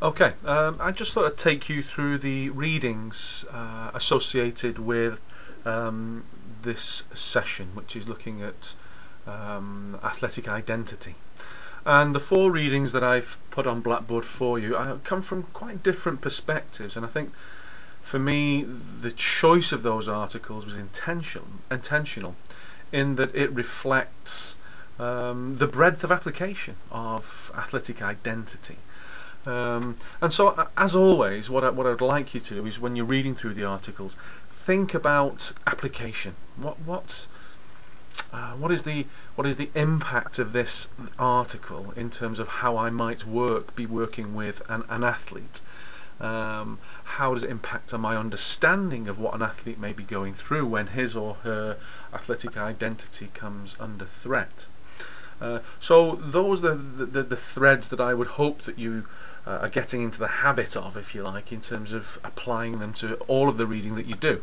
Okay, I just thought I'd take you through the readings associated with this session, which is looking at athletic identity. And the 4 readings that I've put on Blackboard for you come from quite different perspectives, and I think for me the choice of those articles was intentional in that it reflects the breadth of application of athletic identity. And so, as always, what I'd like you to do is, when you're reading through the articles, think about application. What is the impact of this article in terms of how I might be working with an athlete? How does it impact on my understanding of what an athlete may be going through when his or her athletic identity comes under threat? So those are the threads that I would hope that you are getting into the habit of, if you like, in terms of applying them to all of the reading that you do.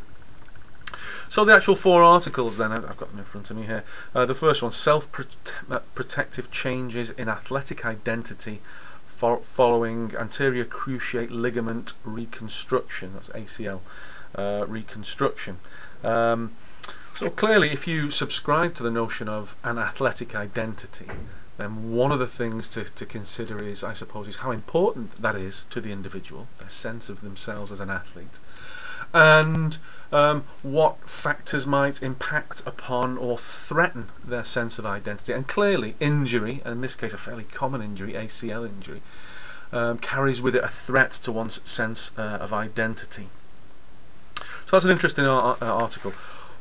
So the actual 4 articles then, I've got them in front of me here. The first one, self-protective changes in athletic identity following anterior cruciate ligament reconstruction, that's ACL reconstruction. So clearly, if you subscribe to the notion of an athletic identity, then one of the things to consider is, I suppose, is how important that is to the individual, their sense of themselves as an athlete, and what factors might impact upon or threaten their sense of identity. And clearly injury, and in this case a fairly common injury, ACL injury, carries with it a threat to one's sense of identity. So that's an interesting article.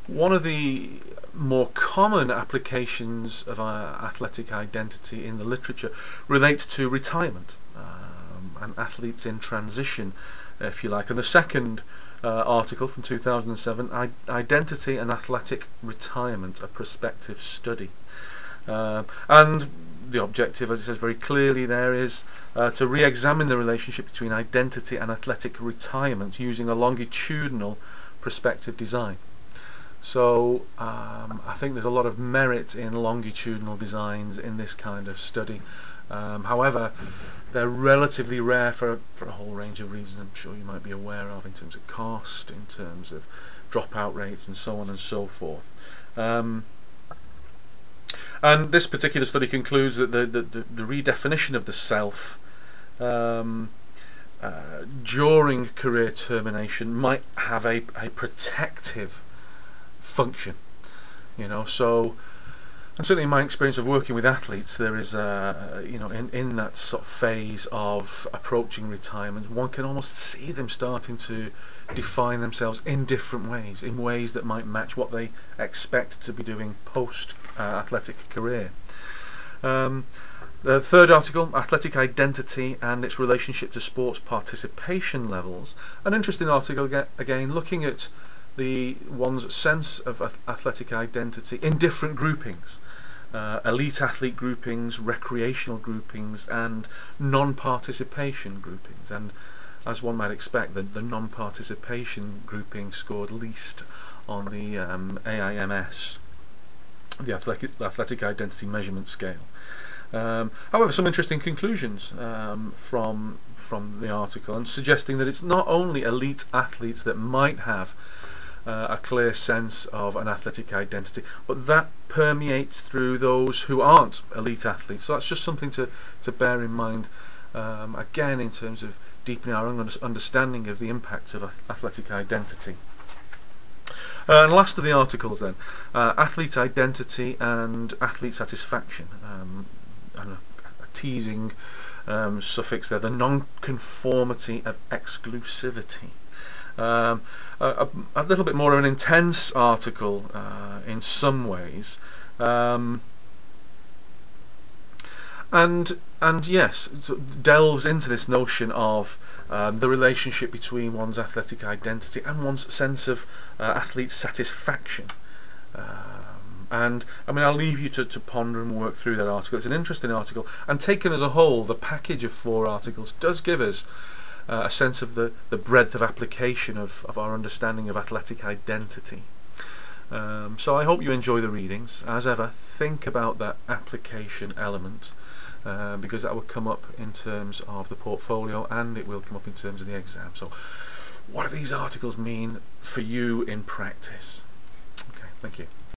One of the more common applications of athletic identity in the literature relates to retirement and athletes in transition, if you like. And the second article from 2007, Identity and Athletic Retirement, a Prospective Study. And the objective, as it says very clearly there, is to re-examine the relationship between identity and athletic retirement using a longitudinal prospective design. So I think there's a lot of merit in longitudinal designs in this kind of study. However, they're relatively rare for a whole range of reasons I'm sure you might be aware of, in terms of cost, in terms of dropout rates, and so on and so forth. And this particular study concludes that the redefinition of the self during career termination might have a protective function, so. And certainly in my experience of working with athletes, there is, in that sort of phase of approaching retirement, one can almost see them starting to define themselves in different ways, in ways that might match what they expect to be doing post-athletic career. The third article, Athletic Identity and its Relationship to Sports Participation Levels. An interesting article, again, looking at one's sense of athletic identity in different groupings. Elite athlete groupings, recreational groupings, and non-participation groupings. And as one might expect, the non-participation grouping scored least on the AIMS, the Athletic Identity Measurement Scale. However, some interesting conclusions from the article, and suggesting that it's not only elite athletes that might have a clear sense of an athletic identity, but that permeates through those who aren't elite athletes. So that's just something to bear in mind, again, in terms of deepening our own understanding of the impact of athletic identity. And last of the articles then, athlete identity and athlete satisfaction, and a teasing suffix there, the non-conformity of exclusivity. A little bit more of an intense article in some ways, and yes, delves into this notion of the relationship between one's athletic identity and one's sense of athlete satisfaction. And I mean, I'll leave you to ponder and work through that article. It's an interesting article, and taken as a whole, the package of 4 articles does give us a sense of the breadth of application of our understanding of athletic identity. So I hope you enjoy the readings. As ever, think about that application element. because that will come up in terms of the portfolio, and it will come up in terms of the exam. So what do these articles mean for you in practice? Okay, thank you.